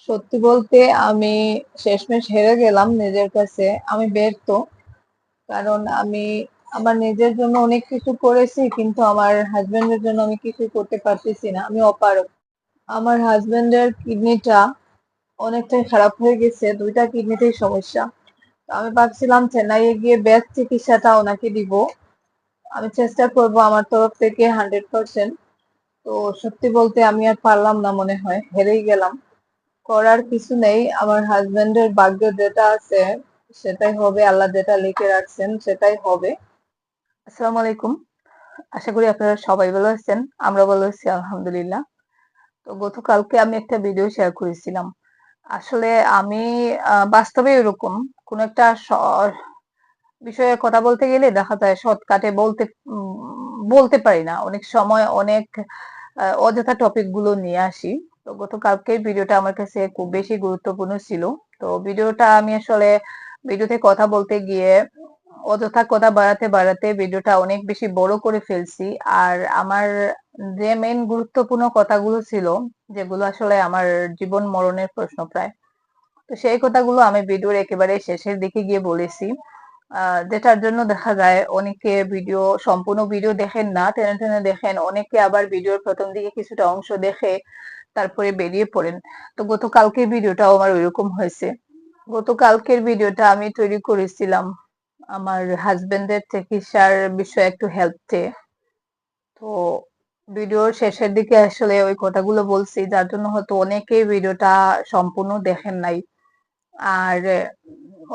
সত্যি বলতে আমি শেষমেশ হেরে গেলাম নিজের কাছে। আমি ব্যর্থ। কারণ আমি আমার নিজের জন্য অনেক কিছু করেছি, কিন্তু আমার হাজবেন্ডের জন্য আমি কিছু করতে পারতেছি না। আমি অপারগ। আমার হাজবেন্ডের কিডনিটা অনেকটাই খারাপ হয়ে গেছে, 2টা কিডনিতেই সমস্যা। তো আমি ভাবছিলাম চেন্নাইয়ে গিয়ে বেস্ট চিকিৎসাটা ওনাকে দিব। আমি চেষ্টা করব আমার তরফ থেকে 100%। তো সত্যি বলতে আমি আর পারলাম না, মনে হয় হেরেই গেলাম। করার কিছু নেই, আমার হাজবেন্ডের ভাগ্য যেটা আছে সেটাই হবে, আল্লাহ যেটা লিখে রাখছেন সেটাই হবে। আসসালামু আলাইকুম। আশা করি আপনারা সবাই ভালো আছেন। আমরা ভালো আছি আলহামদুলিল্লাহ। তো গতকালকে আমি একটা ভিডিও শেয়ার করেছিলাম। আসলে আমি বাস্তবে এরকম কোন একটা বিষয়ে কথা বলতে গেলে দেখা যায় শর্টকাটে বলতে পারি না। অনেক সময় অনেক অযথা টপিক গুলো নিয়ে আসি। তো গতকালকের ভিডিওটা আমার কাছে খুব বেশি গুরুত্বপূর্ণ ছিল। তো ভিডিওটা আমি আসলে ভিডিওতে কথা বলতে গিয়ে অযথা কথা বাড়াতে বাড়াতে ভিডিওটা অনেক বেশি বড় করে ফেলছি। আর আমার যে মেইন গুরুত্বপূর্ণ কথাগুলো ছিল, যেগুলো আসলে আমার জীবন মরণের প্রশ্ন প্রায়, তো সেই কথাগুলো আমি ভিডিওর একেবারে শেষের দিকে গিয়ে বলেছি। যেটার জন্য দেখা যায় অনেকে সম্পূর্ণ ভিডিও দেখেন না, টেনে টেনে দেখেন। অনেকে আবার ভিডিওর প্রথম দিকে কিছুটা অংশ দেখে তারপরে বেরিয়ে পড়েন। তো গতকালকের ভিডিওটাও আমার ওইরকম হয়েছে। গতকালকের ভিডিওটা আমি তৈরি করেছিলাম আমার হাজবেন্ডের চিকিৎসার বিষয়ে একটু হেল্প চেয়ে। তো ভিডিওর শেষের দিকে আসলে ওই কথাগুলো বলছি, যার জন্য হয়তো অনেকেই ভিডিওটা সম্পূর্ণ দেখেন নাই। আর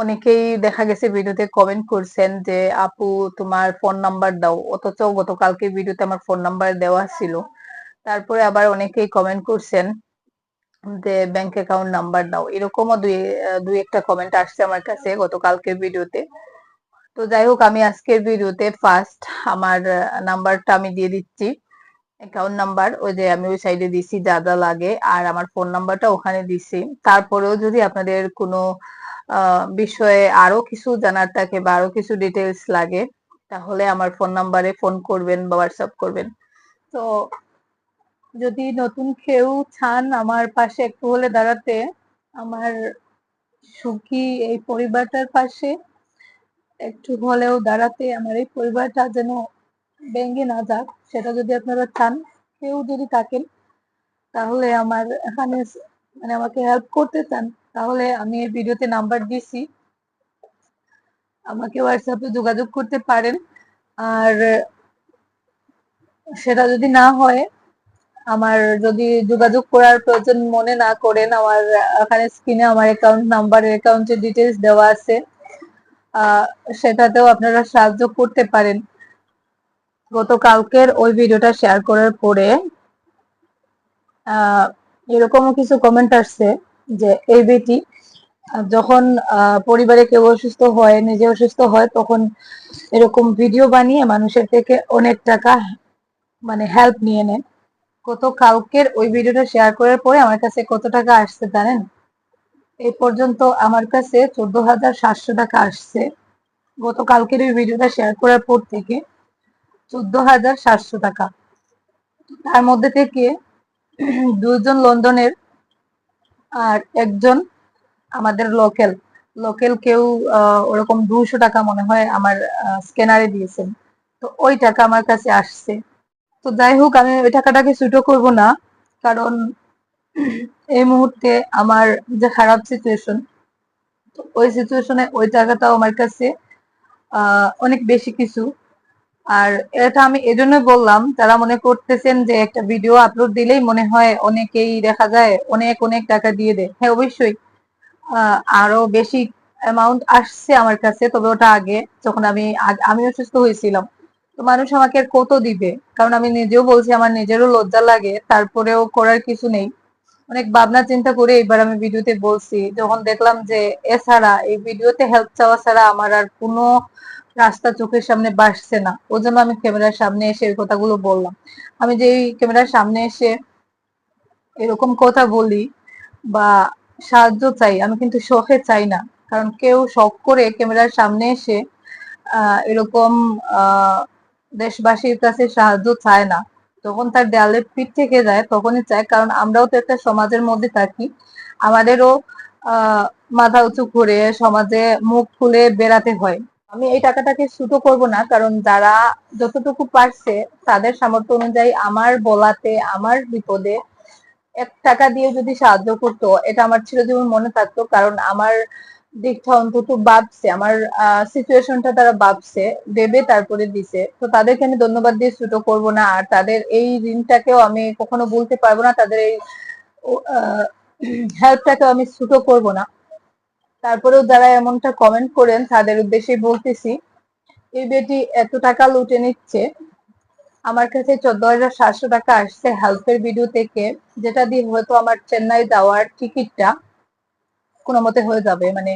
অনেকেই দেখা গেছে ভিডিওতে কমেন্ট করছেন যে আপু তোমার ফোন নাম্বার দাও, অথচ গতকালকে ভিডিওতে আমার ফোন নাম্বার দেওয়া ছিল। তারপরে আবার অনেকেই কমেন্ট করছেন যে ব্যাংক অ্যাকাউন্ট নাম্বার দাও। এরকমও দুই একটা কমেন্ট আসছে আমার কাছে গতকালকের ভিডিওতে। তো যাই হোক, আমি আজকের ভিডিওতে ফার্স্ট আমার নাম্বারটা আমি দিয়ে দিচ্ছি। অ্যাকাউন্ট নাম্বার ওই যে আমি ওই সাইডে দিছি যা যা লাগে, আর আমার ফোন নাম্বারটা ওখানে দিছি। তারপরেও যদি আপনাদের কোনো বিষয়ে আরো কিছু জানার থাকে বা আরো কিছু ডিটেলস লাগে, তাহলে আমার ফোন নাম্বারে ফোন করবেন বা হোয়াটসঅ্যাপ করবেন। তো যদি নতুন কেউ চান আমার পাশে একটু হলে দাঁড়াতে, আমার সুখী এই পরিবারটার পাশে একটু হলেও দাঁড়াতে, আমার এই পরিবারটা যেন ভেঙে না যাক, সেটা যদি আপনারা চান, কেউ যদি থাকেন তাহলে আমার এখানে মানে আমাকে হেল্প করতে চান, তাহলে আমি এই ভিডিওতে নাম্বার দিছি, আমাকে হোয়াটসঅ্যাপে যোগাযোগ করতে পারেন। আর সেটা যদি না হয়, আমার যদি যোগাযোগ করার প্রয়োজন মনে না করেন, আমার এখানে স্ক্রিনে আমার অ্যাকাউন্ট নাম্বার, অ্যাকাউন্টের ডিটেলস দেওয়া আছে, আহ সেটাতেও আপনারা সাহায্য করতে পারেন। গতকালকের ওই ভিডিওটা শেয়ার করার পরে আহ এরকমও কিছু কমেন্ট আসছে যে এই বেটি যখন পরিবারে কেউ অসুস্থ হয়, নিজে অসুস্থ হয়, তখন এরকম ভিডিও বানিয়ে মানুষের থেকে অনেক টাকা মানে হেল্প নিয়ে নেন। গতকালকের ওই ভিডিওটা শেয়ার করার পরে আমার কাছে কত টাকা আসছে জানেন? এই পর্যন্ত আমার কাছে 14,700 টাকা আসছে। গতকালকের ওই ভিডিওটা শেয়ার করার পর থেকে 14,700 টাকা। তার মধ্যে থেকে 2জন লন্ডনের আর একজন আমাদের লোকেল লোকেল কেউ ওরকম 200 টাকা মনে হয় আমার স্ক্যানারে দিয়েছেন। তো ওই টাকা আমার কাছে আসছে। তো যাই হোক, আমি ওই টাকাটাকে ছোট করব না, কারণ এই মুহূর্তে আমার যে খারাপ সিচুয়েশন, তো ওই সিচুয়েশনে ওই টাকাটাও আমার কাছে অনেক বেশি কিছু। আর এটা আমি এজন্য বললাম, যারা মনে করতেছেন যে একটা ভিডিও আপলোড দিলেই মনে হয় অনেকেই দেখা যায় অনেক অনেক টাকা দিয়ে দেয়। হ্যাঁ, অবশ্যই আরো বেশি অ্যামাউন্ট আসছে আমার কাছে, তবে ওটা আগে যখন আমি অসুস্থ হয়েছিলাম। তো মানুষ আমাকে আর কত দিবে, কারণ আমি নিজেও বলছি আমার নিজেরও লজ্জা লাগে, তারপরেও করার কিছু নেই। অনেক ভাবনা চিন্তা করে এবার আমি ভিডিওতে বলছি, যখন দেখলাম যে এছাড়া এই ভিডিওতে হেল্প চাওয়া ছাড়া আমার আর কোনো রাস্তা চোখের সামনে ভাসছে না, ওই জন্য আমি ক্যামেরার সামনে এসে এই কথাগুলো বললাম। আমি যে এই ক্যামেরার সামনে এসে এরকম কথা বলি বা সাহায্য চাই, আমি কিন্তু শখে চাই না। কারণ কেউ শখ করে ক্যামেরার সামনে এসে এরকম আহ দেশবাসীর কাছে সাহায্য চায় না। যখন তার দেয়ালে পিঠ থেকে যায় তখনই চায়, কারণ আমরাও তো একটা সমাজের মধ্যে থাকি, আমাদেরও মাথা উঁচু করে সমাজে মুখ খুলে বেড়াতে হয়। আমি এই টাকাটাকে ছোট করব না, কারণ যারা যতটুকু পারছে তাদের সামর্থ্য অনুযায়ী আমার বলাতে আমার বিপদে 1 টাকা দিয়ে যদি সাহায্য করতো, এটা আমার চিরজীবন মনে থাকতো। কারণ আমার দিকটা অন্তত ভাবছে, আমার সিচুয়েশনটা তারা ভাবছে, ভেবে তারপরে দিছে। তো তাদেরকে আমি ধন্যবাদ দিয়ে ছোট করব না, আর তাদের এই ঋণটাকেও আমি কখনো বলতে পারবো না, তাদের এই হেল্পটাকেও আমি ছোট করব না। তারপরেও যারা এমনটা কমেন্ট করেন তাদের উদ্দেশ্যে বলতেছি, এই বেটি এত টাকা লুটে নিচ্ছে। আমার কাছে 14,700 টাকা আসছে হেল্পের ভিডিও থেকে, যেটা দিয়ে হয়তো আমার চেন্নাই যাওয়ার টিকিটটা কোনো মতে হয়ে যাবে। মানে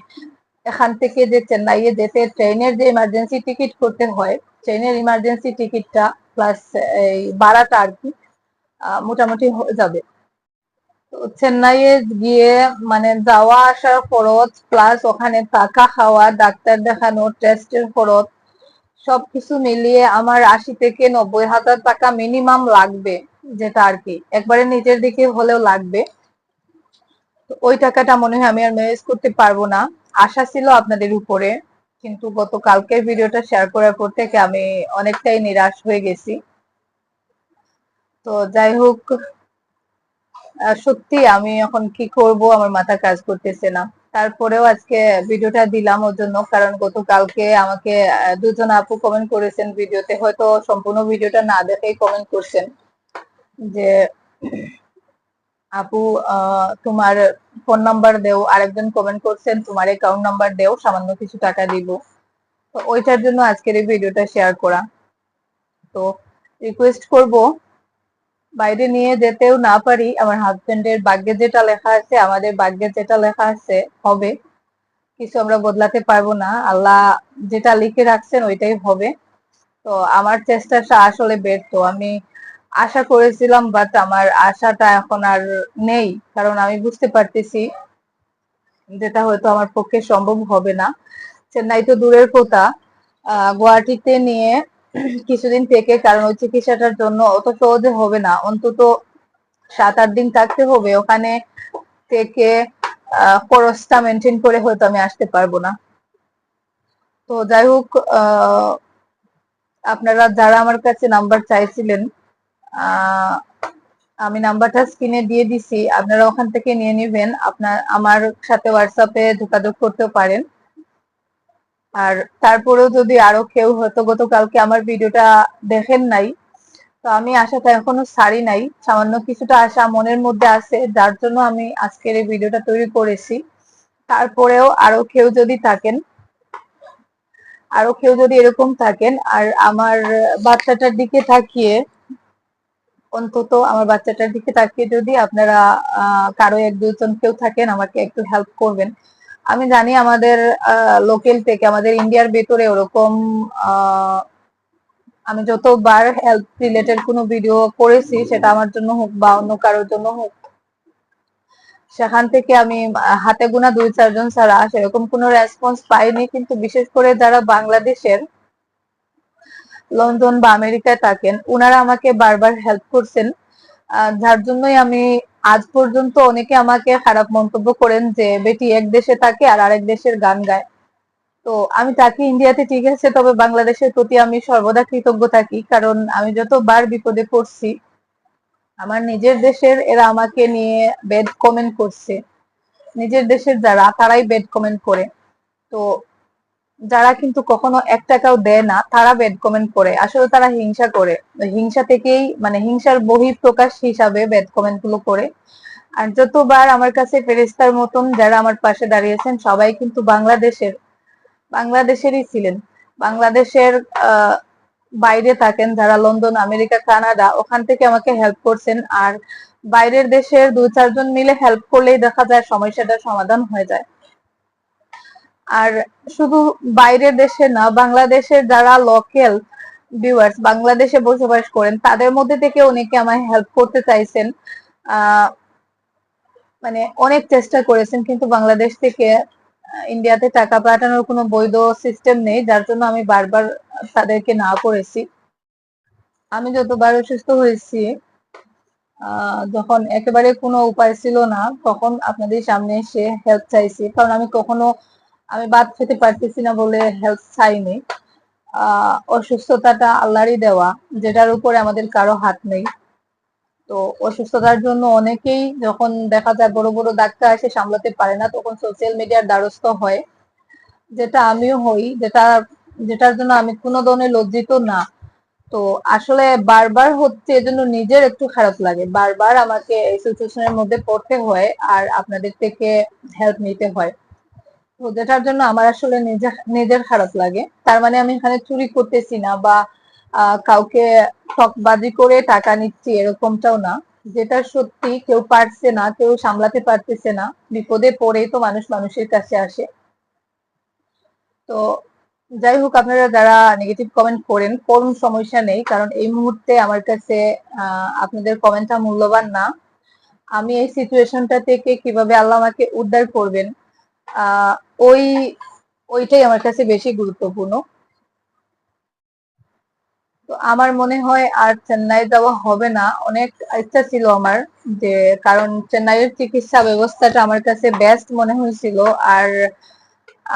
এখান থেকে যে চেন্নাইয়ে যেতে ট্রেনের যে ইমার্জেন্সি টিকিট করতে হয়, ট্রেনের ইমার্জেন্সি টিকিটটা প্লাস এই ভাড়াটা আর কি মোটামুটি হয়ে যাবে। তো চেন্নাইয়ে গিয়ে মানে যাওয়া আসার খরচ প্লাস ওখানে থাকা খাওয়া, ডাক্তার দেখানো, টেস্টের খরচ, সবকিছু মিলিয়ে আমার 80 থেকে 90 হাজার টাকা মিনিমাম লাগবে, যেটা আর কি একবারে নিজের দিকে হলেও লাগবে। তো ওই টাকাটা মনে হয় আমি আর ম্যানেজ করতে পারবো না। আশা ছিল আপনাদের উপরে, কিন্তু গতকালকের ভিডিওটা শেয়ার করার পর থেকে আমি অনেকটাই নিরাশ হয়ে গেছি। তো যাই হোক, সত্যি আমি এখন কি করব আমার মাথা কাজ করতেছে না। তারপরেও আজকে ভিডিওটা দিলাম ওর জন্য, কারণ গতকালকে আমাকে 2জন আপু কমেন্ট করেছেন ভিডিওতে, হয়তো সম্পূর্ণ ভিডিওটা না দেখেই কমেন্ট করছেন যে আপু তোমার ফোন নাম্বার দেও, আরেকজন কমেন্ট করছেন তোমার অ্যাকাউন্ট নাম্বার দেও, সামান্য কিছু টাকা দিব। তো ওইটার জন্য আজকের এই ভিডিওটা শেয়ার করা। তো রিকোয়েস্ট করব, বাইরে নিয়ে যেতেও না পারি, আমার হাজবেন্ডের ভাগ্যে যেটা লেখা আছে, আমাদের ভাগ্যে যেটা লেখা আছে হবে, কিছু আমরা বদলাতে পারবো না। আল্লাহ যেটা লিখে রাখছেন ওইটাই হবে। তো আমার চেষ্টাটা আসলে ব্যর্থ। আমি আশা করেছিলাম, বাট আমার আশাটা এখন আর নেই, কারণ আমি বুঝতে পারতেছি যেটা হয়তো আমার পক্ষে সম্ভব হবে না। চেন্নাই তো দূরের কথা, গুয়াহাটিতে নিয়ে কিছুদিন থেকে, কারণ ওই চিকিৎসাটার জন্য অত সহজে হবে না, অন্তত 7-8 দিন থাকতে হবে ওখানে থেকে। খরচটা মেনটেন করে হয়তো আমি আসতে পারবো না। তো যাই হোক, আপনারা যারা আমার কাছে নাম্বার চাইছিলেন, আমি নাম্বারটা স্ক্রিনে দিয়ে দিছি, আপনারা ওখান থেকে নিয়ে নেবেন। আপনার আমার সাথে হোয়াটসঅ্যাপে যোগাযোগ করতে পারেন। আর তারপরেও যদি আরো কেউ হয়তো গতকালকে আমার ভিডিওটা দেখেন নাই, তো আমি আশাটা এখনো ছাড়ি নাই, সামান্য কিছুটা আশা মনের মধ্যে আছে, যার জন্য আমি আজকের এই ভিডিওটা তৈরি করেছি। তারপরেও আরো কেউ যদি এরকম থাকেন আর আমার বাচ্চাটার দিকে তাকিয়ে, অন্তত আমার বাচ্চাটার দিকে তাকিয়ে যদি আপনারা কারো 1-2 জন কেউ থাকেন, আমাকে একটু হেল্প করবেন। আমি জানি আমাদের লোকাল থেকে, আমাদের ইন্ডিয়ার ভেতরে ওরকম আমি যতবার হেলথ রিলেটেড কোনো ভিডিও করেছি, সেটা আমার জন্য হোক বা অন্য কারোর জন্য হোক, সেখান থেকে আমি হাতে গোনা 2-4 জন ছাড়া সেরকম কোনো রেসপন্স পাইনি। কিন্তু বিশেষ করে যারা বাংলাদেশের লন্ডন বা আমেরিকায় থাকেন, ওনারা আমাকে বারবার হেল্প করছেন, যার জন্যই আমি আজ পর্যন্ত, অনেকে আমাকে খারাপ মন্তব্য করেন যে বেটি এক দেশে থাকে আর আরেক দেশের গান গায়। তো আমি থাকি ইন্ডিয়াতে ঠিক আছে, তবে বাংলাদেশের প্রতি আমি সর্বদা কৃতজ্ঞ থাকি, কারণ আমি যতবার বিপদে পড়ছি আমার নিজের দেশের এরা আমাকে নিয়ে ব্যাড কমেন্ট করছে। নিজের দেশের যারা, তারাই ব্যাড কমেন্ট করে। তো যারা কিন্তু কখনো 1 টাকাও দেয় না, তারা ব্যাড কমেন্ট করে, আসলে তারা হিংসা করে। হিংসা থেকেই, মানে হিংসার বহিঃপ্রকাশ হিসাবে ব্যাড কমেন্ট গুলো করে। আর যতবার আমার কাছে ফেরেশতার মতন যারা আমার পাশে দাঁড়িয়েছেন, সবাই কিন্তু বাংলাদেশেরই ছিলেন। বাংলাদেশের বাইরে থাকেন যারা, লন্ডন, আমেরিকা, কানাডা, ওখান থেকে আমাকে হেল্প করছেন। আর বাইরের দেশের 2-4 জন মিলে হেল্প করলেই দেখা যায় সমস্যাটার সমাধান হয়ে যায়। আর শুধু বাইরের দেশে না, বাংলাদেশের যারা লোকাল ভিউয়ার্স, বাংলাদেশে বসবাস করেন, তাদের মধ্যে থেকে অনেকে আমায় হেল্প করতে চাইছেন, আহ মানে অনেক চেষ্টা করেছেন, কিন্তু বাংলাদেশ থেকে ইন্ডিয়াতে টাকা পাঠানোর কোনো বৈধ সিস্টেম নেই, যার জন্য আমি বারবার তাদেরকে না করেছি। আমি যতবার অসুস্থ হয়েছি, যখন একেবারে কোনো উপায় ছিল না, তখন আপনাদের সামনে এসে হেল্প চাইছি। কারণ আমি ভাত খেতে পারতেছি না বলে হেল্প চাইনি। অসুস্থতাটা আল্লাহরই দেওয়া, যেটার উপরে আমাদের কারো হাত নেই। তো অসুস্থতার জন্য অনেকেই যখন দেখা যায় বড় বড় ডাক্তার এসে সামলাতে পারে না, তখন সোশ্যাল মিডিয়ার দ্বারস্থ হয়, যেটা আমিও হই, যেটার জন্য আমি কোনো ধরনের লজ্জিত না। তো আসলে বারবার হচ্ছে, এজন্য নিজের একটু খারাপ লাগে, বারবার আমাকে এই সিচুয়েশনের মধ্যে পড়তে হয় আর আপনাদের থেকে হেল্প নিতে হয়। তো যেটার জন্য আমার আসলে নিজের খারাপ লাগে। তার মানে আমি এখানে চুরি করতেছি না বা কাউকে ঠকবাজি করে টাকা নিচ্ছি, এরকমটাও না। যেটা সত্যি, কেউ পারছে না, কেউ সামলাতে পারতেছে না, বিপদে পড়েই তো মানুষ মানুষের কাছে আসে। তো যাই হোক, আপনারা যারা নেগেটিভ কমেন্ট করুন, সমস্যা নেই, কারণ এই মুহূর্তে আমার কাছে আপনাদের কমেন্টটা মূল্যবান না। আমি এই সিচুয়েশনটা থেকে কিভাবে আল্লাহ আমাকে উদ্ধার করবেন, আহ ওই ওইটাই আমার কাছে বেশি গুরুত্বপূর্ণ। তো আমার মনে হয় আর চেন্নাই যাওয়া হবে না। অনেক ইচ্ছা ছিল আমার, যে কারণ চেন্নাইয়ের চিকিৎসা ব্যবস্থাটা আমার কাছে বেস্ট মনে হয়েছিল। আর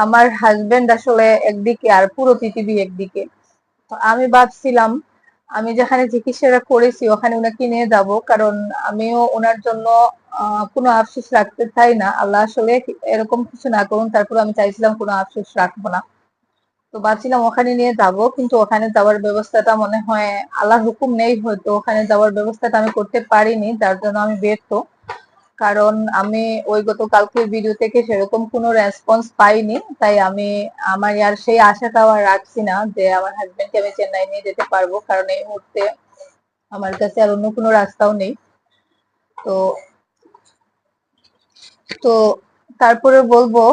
আমার হাজবেন্ড আসলে একদিকে আর পুরো পৃথিবী একদিকে। তো আমি ভাবছিলাম, আমি যেখানে চিকিৎসাটা করেছি ওখানে ওনাকে নিয়ে যাব, কারণ আমিও ওনার জন্য কোনো আফসোস রাখতে চাই না। আল্লাহ আসলে এরকম কিছু না করুন, তারপর আমি চাইছিলাম কোনো আফসোস রাখবো না। তো ভাবছিলাম ওখানে নিয়ে যাব, কিন্তু ওখানে যাওয়ার ব্যবস্থাটা মনে হয় আল্লাহর হুকুম নেই, হয়তো ওখানে যাওয়ার ব্যবস্থাটা আমি করতে পারিনি, যার জন্য আমি ব্যর্থ। কারণ আমি ওই গতকালকে ভিডিও থেকে সেরকম কোনো রেসপন্স পাইনি, তাই আমার আর সেই আশাটাও আর রাখছি না যে আমার হাজবেন্ডকে আমি চেন্নাই নিয়ে যেতে পারবো, কারণ এই মুহূর্তে আমার কাছে আর অন্য কোনো রাস্তাও নেই। তো তো তারপরে বলবো,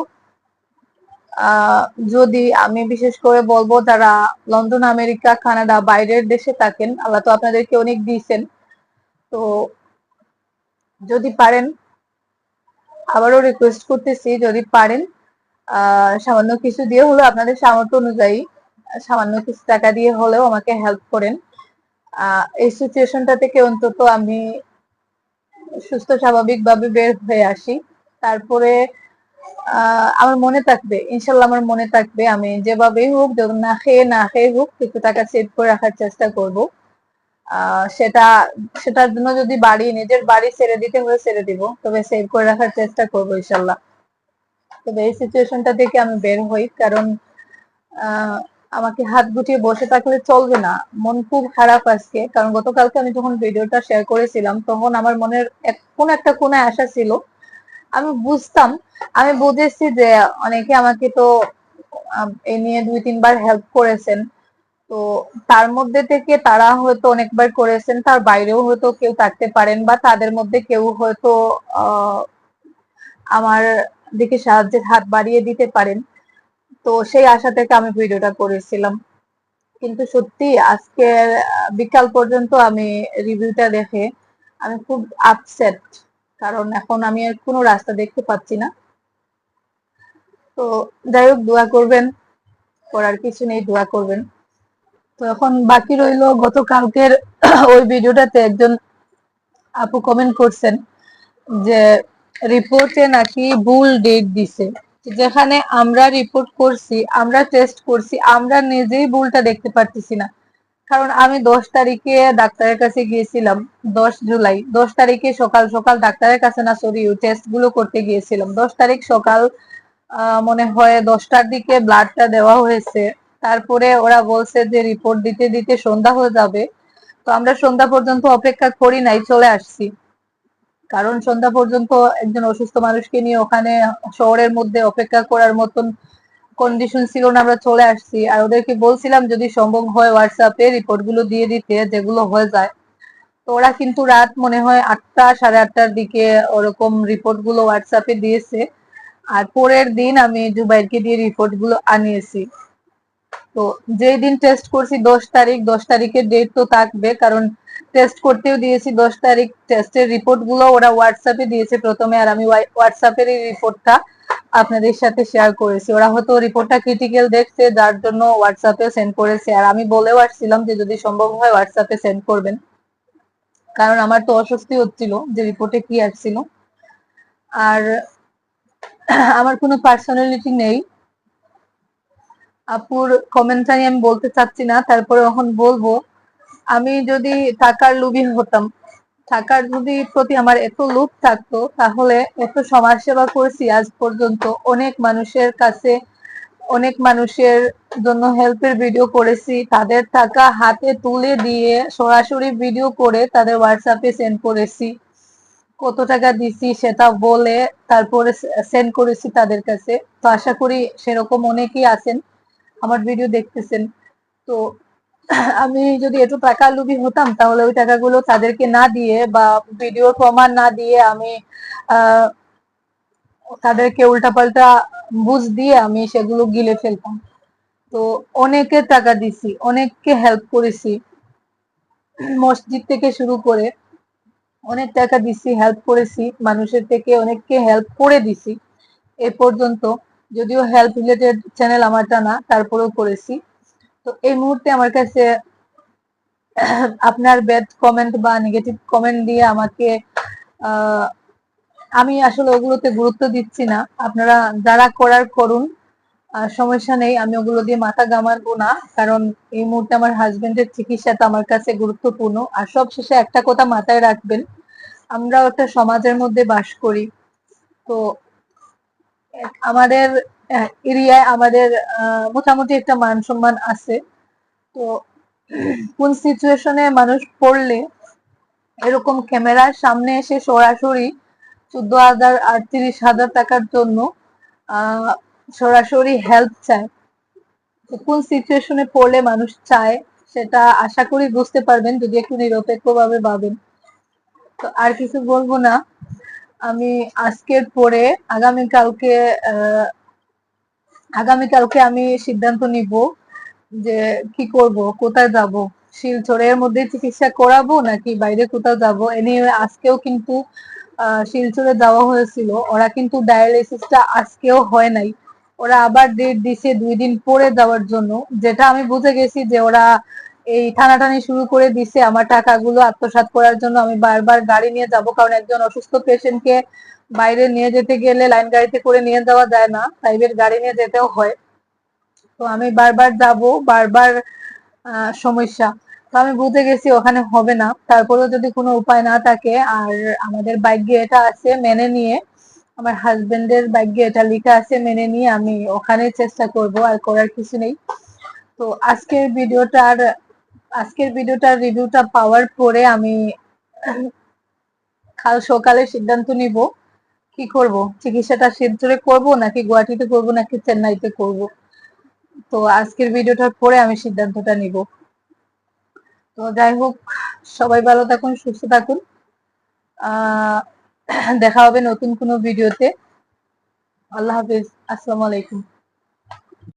আহ যদি আমি বিশেষ করে বলবো যারা লন্ডন, আমেরিকা, কানাডা, বাইরের দেশে থাকেন, আল্লাহ তো আপনাদেরকে অনেক দিয়েছেন। তো যদি পারেন, আবারও রিকোয়েস্ট করতেছি, যদি পারেন সামান্য কিছু দিয়ে হলেও, আপনাদের সামর্থ্য অনুযায়ী সামান্য কিছু টাকা দিয়ে হলেও আমাকে হেল্প করেন। এই সিচুয়েশনটা থেকে অন্তত আমি সুস্থ স্বাভাবিক ভাবে বের হয়ে আসি। তারপরে আমার মনে থাকবে, ইনশাল্লাহ আমার মনে থাকবে, আমি যেভাবেই হোক, না খেয়ে হোক, কিছু টাকা সেভ করে রাখার চেষ্টা করব। সেটা সেটার জন্য যদি নিজের বাড়ি ছেড়ে দিতে হলে ছেড়ে দিব, তবে সেভ করে রাখার চেষ্টা করবো ইনশাল্লাহ। তবে এই সিচুয়েশনটা থেকে আমি বের হই, কারণ আহ আমাকে হাত গুটিয়ে বসে থাকলে চলবে না। মন খুব খারাপ আজকে, কারণ গতকালকে আমি যখন ভিডিওটা শেয়ার করেছিলাম, তখন আমার মনের কোন একটা কোনায় আশা ছিল। আমি বুঝতাম, আমি বুঝেছি যে অনেকে আমাকে তো এই নিয়ে 2-3 বার হেল্প করেছেন। তো তার মধ্যে থেকে তারা হয়তো অনেকবার করেছেন, তার বাইরেও হয়তো কেউ থাকতে পারেন, বা তাদের মধ্যে কেউ হয়তো আহ আমার দিকে সাহায্যের হাত বাড়িয়ে দিতে পারেন। তো সেই আশা থেকে আমি ভিডিওটা করেছিলাম। কিন্তু সত্যি আজকে বিকাল পর্যন্ত আমি রিভিউটা দেখে আমি খুব আপসেট, কারণ এখন আমি আর কোনো রাস্তা দেখতে পাচ্ছি না। তো যাই হোক, দোয়া করবেন, করার কিছু নেই, দোয়া করবেন। তো এখন বাকি রইলো গতকালকের ওই ভিডিওটাতে একজন আপু কমেন্ট করছেন যে রিপোর্টে নাকি ভুল ডেট দিছে। যেখানে আমরা রিপোর্ট করছি, আমরা টেস্ট করছি, আমরা নিজেই ভুলটা দেখতে পারতেছি না। কারণ আমি 10 তারিখে ডাক্তারের কাছে গিয়েছিলাম, 10 জুলাই, 10 তারিখে সকাল সকাল ডাক্তারের কাছে না, সরি, টেস্ট গুলো করতে গিয়েছিলাম 10 তারিখ সকাল, মনে হয় 10টার দিকে ব্লাডটা দেওয়া হয়েছে। তারপরে ওরা বলছে যে রিপোর্ট দিতে দিতে সন্ধ্যা হয়ে যাবে। তো আমরা সন্ধ্যা পর্যন্ত অপেক্ষা করি নাই, চলে আসছি। কারণ সন্ধ্যা পর্যন্ত একজন অসুস্থ মানুষকে নিয়ে ওখানে শহরের মধ্যে অপেক্ষা করার মতন কন্ডিশন ছিল না, আমরা চলে আসছি। আর ওদেরকে বলছিলাম যদি সম্ভব হয় হোয়াটসঅ্যাপে রিপোর্ট গুলো দিয়ে দিতে, যেগুলো হয়ে যায়। তো ওরা কিন্তু রাত মনে হয় 8টা, সাড়ে 8টার দিকে ওরকম রিপোর্ট গুলো হোয়াটসঅ্যাপে দিয়েছে। আর পরের দিন আমি জুবাইরকে দিয়ে রিপোর্ট গুলো আনিয়েছি। তো যেই দিন টেস্ট করছি 10 তারিখ, 10 তারিখের ডেট তো থাকবে, কারণ টেস্ট করতেও দিয়েছি 10 তারিখ। টেস্টের রিপোর্ট গুলো ওরা হোয়াটসঅ্যাপে দিয়েছে প্রথমে, আর আমি হোয়াটসঅ্যাপের এই রিপোর্টটা আপনাদের সাথে শেয়ার করেছি। ওরা হয়তো রিপোর্টটা ক্রিটিক্যাল দেখছে, যার জন্য হোয়াটসঅ্যাপে সেন্ড করেছে। আর আমি বলেও আসছিলাম যে যদি সম্ভব হয় হোয়াটসঅ্যাপে সেন্ড করবেন, কারণ আমার তো অস্বস্তি হচ্ছিল যে রিপোর্টে কি আসছিল। আর আমার কোনো পার্সোনালিটি নেই, আপুর কমেন্টটাই আমি বলতে চাচ্ছি না, তারপরে এখন বলবো। আমি যদি টাকার লোভী হতাম, টাকার যদি প্রতি আমার এত লোভ থাকতো, তাহলে এত সমাজ সেবা করেছি আজ পর্যন্ত, অনেক মানুষের কাছে, অনেক মানুষের জন্য হেল্পের ভিডিও করেছি, তাদের টাকা হাতে তুলে দিয়ে সরাসরি ভিডিও করে তাদের হোয়াটসঅ্যাপে সেন্ড করেছি, কত টাকা দিছি সেটা বলে তারপরে সেন্ড করেছি তাদের কাছে। তো আশা করি সেরকম অনেকেই আছেন, আমার ভিডিও দেখতেছেন। তো আমি যদি এত টাকা লোভী হতাম, তাহলে ওই টাকাগুলো তাদেরকে না দিয়ে বা ভিডিওর প্রমাণ না দিয়ে আমি তাদেরকে উল্টাপাল্টা বুঝ দিয়ে আমি সেগুলো গিলে ফেলতাম। তো অনেকে টাকা দিছি, অনেককে হেল্প করেছি, মসজিদ থেকে শুরু করে অনেক টাকা দিছি, হেল্প করেছি, মানুষের থেকে অনেককে হেল্প করে দিছি এ পর্যন্ত। যদিও হেল্প রিলেটেড চ্যানেল আমারটা না, তারপরেও করেছি। তো এই মুহূর্তে আমার কাছে আপনার ব্যাড কমেন্ট বা নেগেটিভ কমেন্ট দিয়ে আমাকে আমি আসলে ওগুলোতে গুরুত্ব দিচ্ছি না। আপনারা যারা করার করুন, সমস্যা নেই, আমি ওগুলো দিয়ে মাথা ঘামাবো না। কারণ এই মুহূর্তে আমার হাজবেন্ডের চিকিৎসাটা আমার কাছে গুরুত্বপূর্ণ। আর সব শেষে একটা কথা মাথায় রাখবেন, আমরা একটা সমাজের মধ্যে বাস করি। তো আমাদের এরিয়ায় আমাদের মোটামুটি একটা মান সম্মান আছে। তো কোন সিচুয়েশনে মানুষ পড়লে এরকম ক্যামেরার সামনে এসে সরাসরি 14,000 আর 30,000 টাকার জন্য সরাসরি হেল্প চায়, তো কোন সিচুয়েশনে পড়লে মানুষ চায় সেটা আশা করি বুঝতে পারবেন যদি একটু নিরপেক্ষ ভাবে ভাবেন। তো আর কিছু বলবো না। আমি আজকের পরে আগামীকালকে আমি সিদ্ধান্ত নিব যে কি করব, কোথায় যাব, শিলচরের মধ্যে চিকিৎসা করাবো নাকি বাইরে কোথাও যাব। এনিওয়ে আজকেও কিন্তু শিলচরে যাওয়া হয়েছিল, ওরা কিন্তু ডায়ালিসিসটা আজকেও হয় নাই, ওরা আবার ডেট দিছে 2 দিন পরে যাওয়ার জন্য। যেটা আমি বুঝে গেছি যে ওরা এই টানাটানি শুরু করে দিছে আমার টাকাগুলো আত্মসাৎ করার জন্য। আমি বারবার গাড়ি নিয়ে যাব, কারণ একজন অসুস্থ পেশেন্টকে বাইরে নিয়ে যেতে গেলে লাইন গাড়িতে করে নিয়ে যাওয়া যায় না, প্রাইভেট গাড়ি নিয়ে যেতেও হয়। তো আমি বারবার যাব, বারবার সমস্যা। তো আমি বুঝে গেছি ওখানে হবে না, তারপরেও যদি কোনো উপায় না থাকে আর আমাদের ভাগ্যে এটা আছে মেনে নিয়ে, আমার হাজবেন্ডের ভাগ্যে এটা লেখা আছে মেনে নিয়ে আমি ওখানে চেষ্টা করব, আর করার কিছু নেই। তো আজকের ভিডিওটার রিভিউটা পাওয়ার পরে আমি কাল সকালে সিদ্ধান্ত নিব কি করব, চিকিৎসাটা শিলচরে করব নাকি গুয়াহাটিতে করব নাকি চেন্নাইতে করব। তো আজকের ভিডিওটার পরে আমি সিদ্ধান্তটা নিব। তো যাই হোক, সবাই ভালো থাকুন, সুস্থ থাকুন। দেখা হবে নতুন কোনো ভিডিওতে। আল্লাহ হাফিজ, আসসালামু আলাইকুম।